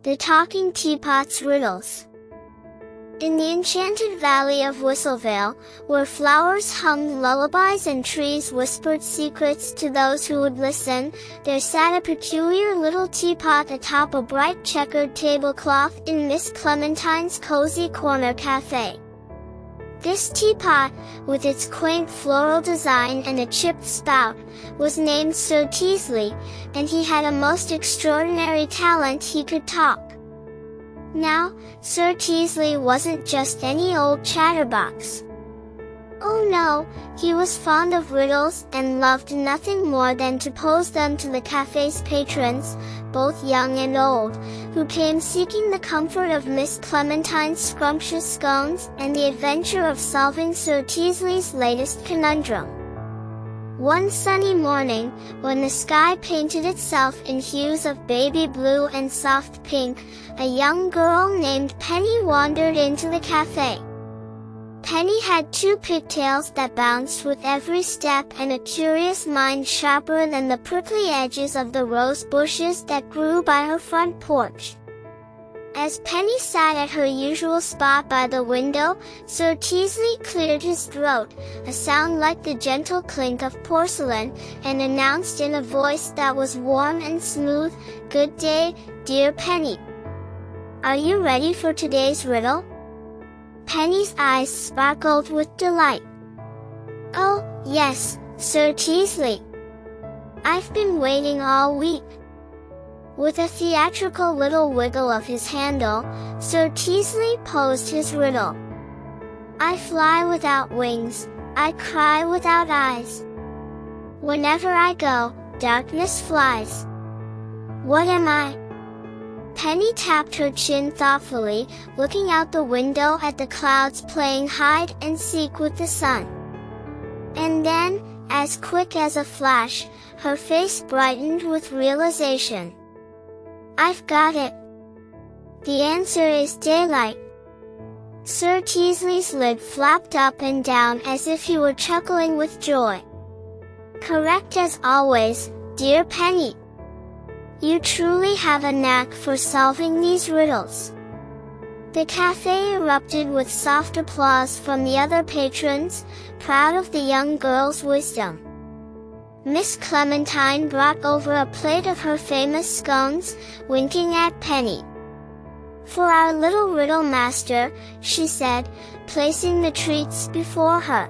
The Talking Teapot's Riddles. In the enchanted valley of Whistlevale, where flowers hummed lullabies and trees whispered secrets to those who would listen, there sat a peculiar little teapot atop a bright checkered tablecloth in Miss Clementine's cozy corner cafe. This teapot, with its quaint floral design and a chipped spout, was named Sir Teasley, and he had a most extraordinary talent: he could talk. Now, Sir Teasley wasn't just any old chatterbox. Oh no, he was fond of riddles and loved nothing more than to pose them to the cafe's patrons, both young and old, who came seeking the comfort of Miss Clementine's scrumptious scones and the adventure of solving Sir Teasley's latest conundrum. One sunny morning, when the sky painted itself in hues of baby blue and soft pink, a young girl named Penny wandered into the cafe. Penny had two pigtails that bounced with every step and a curious mind sharper than the prickly edges of the rose bushes that grew by her front porch. As Penny sat at her usual spot by the window, Sir Teasley cleared his throat, a sound like the gentle clink of porcelain, and announced in a voice that was warm and smooth, "Good day, dear Penny. Are you ready for today's riddle?" Penny's eyes sparkled with delight. "Oh, yes, Sir Teasley. I've been waiting all week." With a theatrical little wiggle of his handle, Sir Teasley posed his riddle. "I fly without wings, I cry without eyes. Whenever I go, darkness flies. What am I?" Penny tapped her chin thoughtfully, looking out the window at the clouds playing hide and seek with the sun. And then, as quick as a flash, her face brightened with realization. "I've got it. The answer is daylight." Sir Teasley's lid flapped up and down as if he were chuckling with joy. "Correct as always, dear Penny. You truly have a knack for solving these riddles." The cafe erupted with soft applause from the other patrons, proud of the young girl's wisdom. Miss Clementine brought over a plate of her famous scones, winking at Penny. "For our little riddle master," she said, placing the treats before her.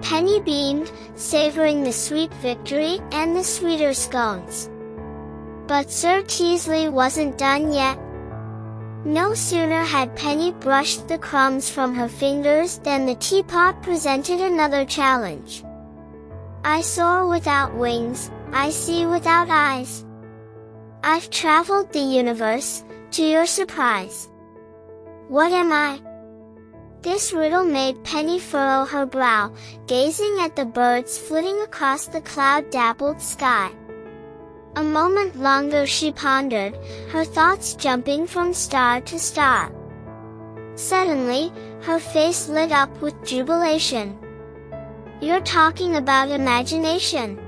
Penny beamed, savoring the sweet victory and the sweeter scones. But Sir Teasley wasn't done yet. No sooner had Penny brushed the crumbs from her fingers than the teapot presented another challenge. "I soar without wings, I see without eyes. I've traveled the universe, to your surprise. What am I?" This riddle made Penny furrow her brow, gazing at the birds flitting across the cloud-dappled sky. A moment longer she pondered, her thoughts jumping from star to star. Suddenly, her face lit up with jubilation. "You're talking about imagination.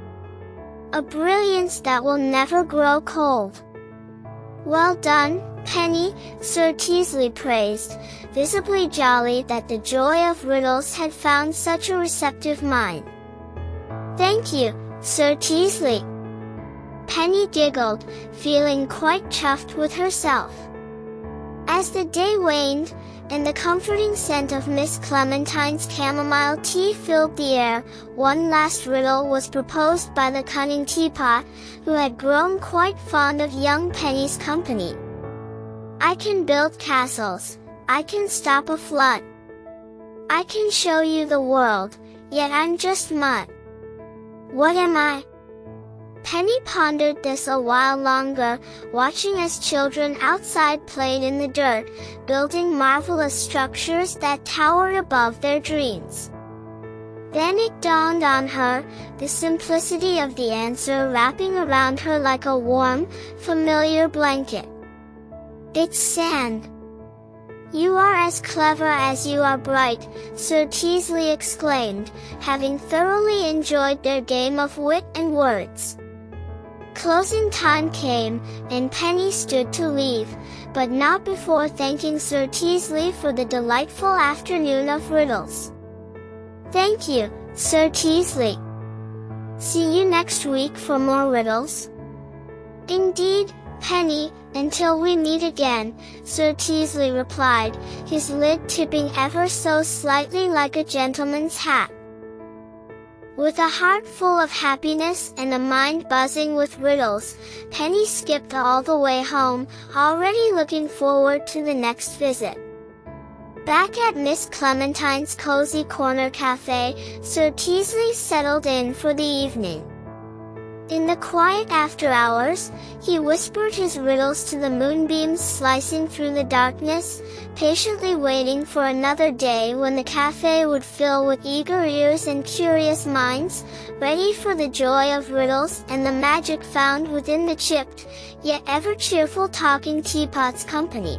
A brilliance that will never grow cold." "Well done, Penny," Sir Teasley praised, visibly jolly that the joy of riddles had found such a receptive mind. "Thank you, Sir Teasley." Penny giggled, feeling quite chuffed with herself. As the day waned, and the comforting scent of Miss Clementine's chamomile tea filled the air, one last riddle was proposed by the cunning teapot, who had grown quite fond of young Penny's company. "I can build castles, I can stop a flood. I can show you the world, yet I'm just mud. What am I?" Penny pondered this a while longer, watching as children outside played in the dirt, building marvelous structures that towered above their dreams. Then it dawned on her, the simplicity of the answer wrapping around her like a warm, familiar blanket. "It's sand." "You are as clever as you are bright," Sir Teasley exclaimed, having thoroughly enjoyed their game of wit and words. closing time came, and Penny stood to leave, but not before thanking Sir Teasley for the delightful afternoon of riddles. "Thank you, Sir Teasley. See you next week for more riddles." "Indeed, Penny, until we meet again," Sir Teasley replied, his lid tipping ever so slightly like a gentleman's hat. With a heart full of happiness and a mind buzzing with riddles, Penny skipped all the way home, already looking forward to the next visit. Back at Miss Clementine's cozy corner cafe, Sir Teasley settled in for the evening. In the quiet after hours, he whispered his riddles to the moonbeams slicing through the darkness, patiently waiting for another day when the cafe would fill with eager ears and curious minds, ready for the joy of riddles and the magic found within the chipped, yet ever cheerful talking teapot's company.